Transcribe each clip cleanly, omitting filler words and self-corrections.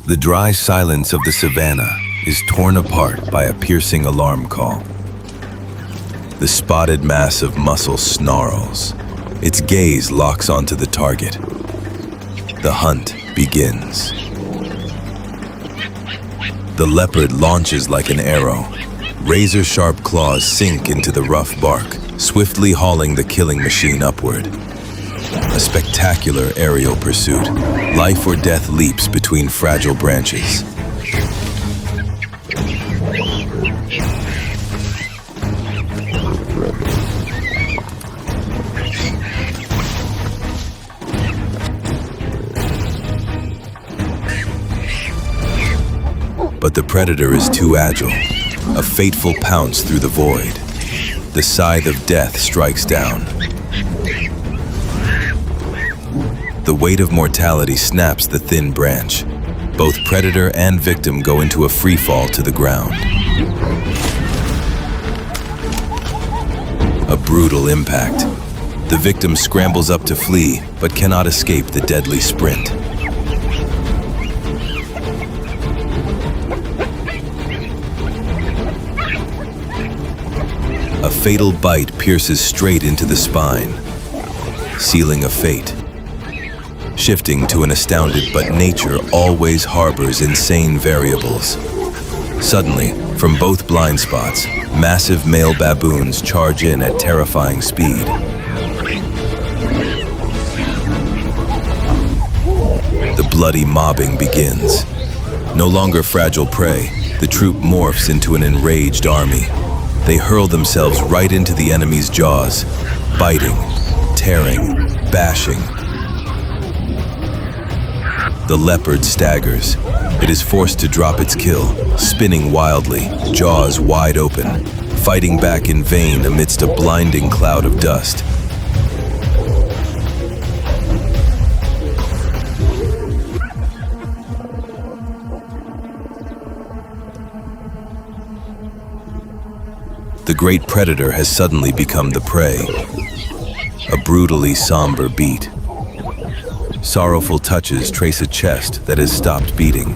The dry silence of the savanna is torn apart by a piercing alarm call. The spotted mass of muscle snarls. Its gaze locks onto the target. The hunt begins. The leopard launches like an arrow. Razor-sharp claws sink into the rough bark, swiftly hauling the killing machine upward. A spectacular aerial pursuit. Life or death leaps between fragile branches. But the predator is too agile. A fateful pounce through the void. The scythe of death strikes down. The weight of mortality snaps the thin branch. Both predator and victim go into a free fall to the ground. A brutal impact. The victim scrambles up to flee, but cannot escape the deadly sprint. A fatal bite pierces straight into the spine, sealing a fate. Shifting to an astounded, but nature always harbors insane variables. Suddenly, from both blind spots, massive male baboons charge in at terrifying speed. The bloody mobbing begins. No longer fragile prey, the troop morphs into an enraged army. They hurl themselves right into the enemy's jaws, biting, tearing, bashing. The leopard staggers. It is forced to drop its kill, spinning wildly, jaws wide open, fighting back in vain amidst a blinding cloud of dust. The great predator has suddenly become the prey. A brutally somber beat. Sorrowful touches trace a chest that has stopped beating.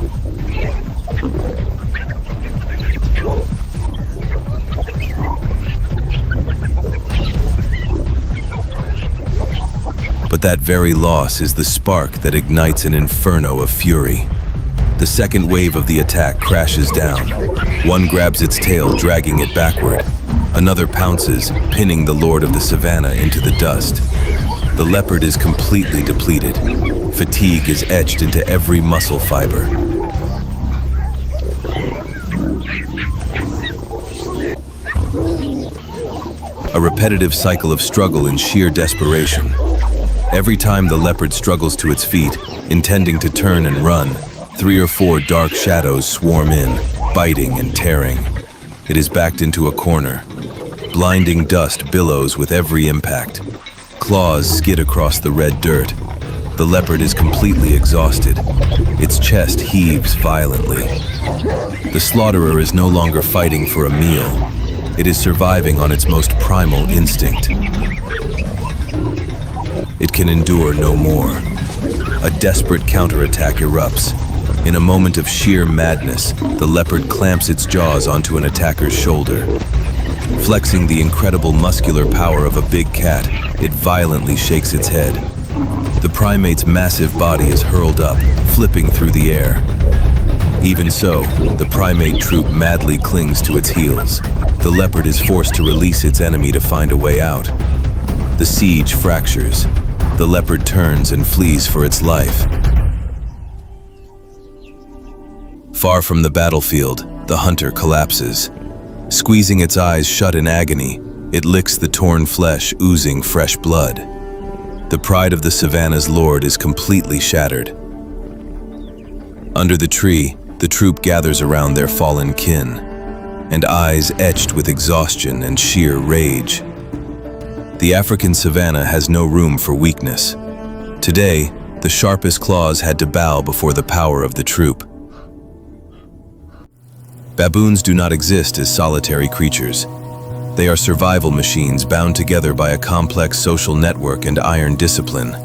But that very loss is the spark that ignites an inferno of fury. The second wave of the attack crashes down. One grabs its tail, dragging it backward. Another pounces, pinning the lord of the savanna into the dust. The leopard is completely depleted. Fatigue is etched into every muscle fiber. A repetitive cycle of struggle and sheer desperation. Every time the leopard struggles to its feet, intending to turn and run, 3 or 4 dark shadows swarm in, biting and tearing. It is backed into a corner. Blinding dust billows with every impact. Claws skid across the red dirt. The leopard is completely exhausted. Its chest heaves violently. The slaughterer is no longer fighting for a meal. It is surviving on its most primal instinct. It can endure no more. A desperate counterattack erupts. In a moment of sheer madness, the leopard clamps its jaws onto an attacker's shoulder. Flexing the incredible muscular power of a big cat, it violently shakes its head. The primate's massive body is hurled up, flipping through the air. Even so, the primate troop madly clings to its heels. The leopard is forced to release its enemy to find a way out. The siege fractures. The leopard turns and flees for its life. Far from the battlefield, the hunter collapses. Squeezing its eyes shut in agony, it licks the torn flesh, oozing fresh blood. The pride of the savanna's lord is completely shattered. Under the tree, the troop gathers around their fallen kin, and eyes etched with exhaustion and sheer rage. The African savanna has no room for weakness. Today, the sharpest claws had to bow before the power of the troop. Baboons do not exist as solitary creatures. They are survival machines bound together by a complex social network and iron discipline.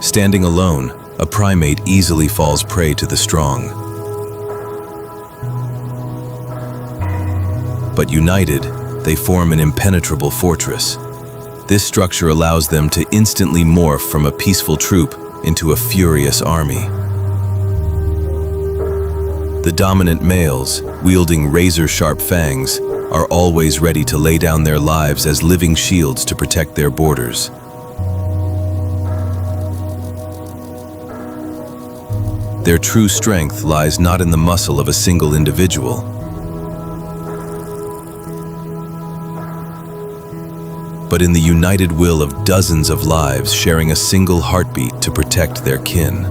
Standing alone, a primate easily falls prey to the strong. But united, they form an impenetrable fortress. This structure allows them to instantly morph from a peaceful troop into a furious army. The dominant males, wielding razor-sharp fangs, are always ready to lay down their lives as living shields to protect their borders. Their true strength lies not in the muscle of a single individual, but in the united will of dozens of lives sharing a single heartbeat to protect their kin.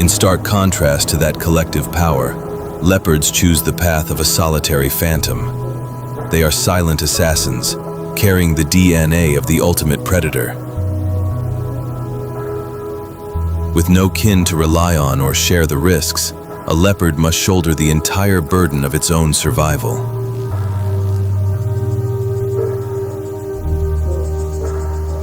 In stark contrast to that collective power, leopards choose the path of a solitary phantom. They are silent assassins, carrying the DNA of the ultimate predator. With no kin to rely on or share the risks, a leopard must shoulder the entire burden of its own survival.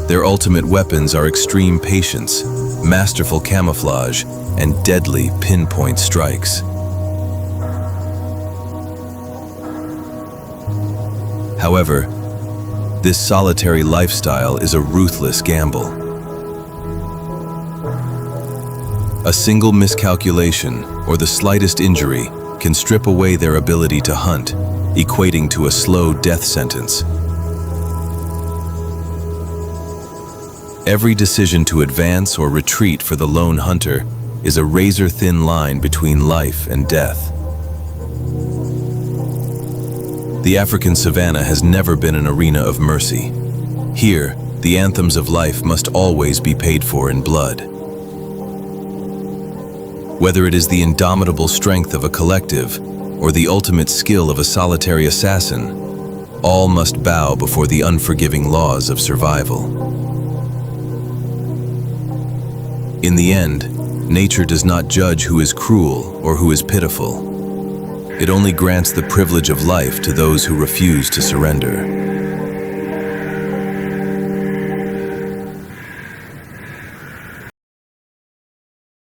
Their ultimate weapons are extreme patience, masterful camouflage, and deadly pinpoint strikes. However, this solitary lifestyle is a ruthless gamble. A single miscalculation or the slightest injury can strip away their ability to hunt, equating to a slow death sentence. Every decision to advance or retreat for the lone hunter is a razor-thin line between life and death. The African savanna has never been an arena of mercy. Here, the anthems of life must always be paid for in blood. Whether it is the indomitable strength of a collective or the ultimate skill of a solitary assassin, all must bow before the unforgiving laws of survival. In the end, nature does not judge who is cruel or who is pitiful. It only grants the privilege of life to those who refuse to surrender.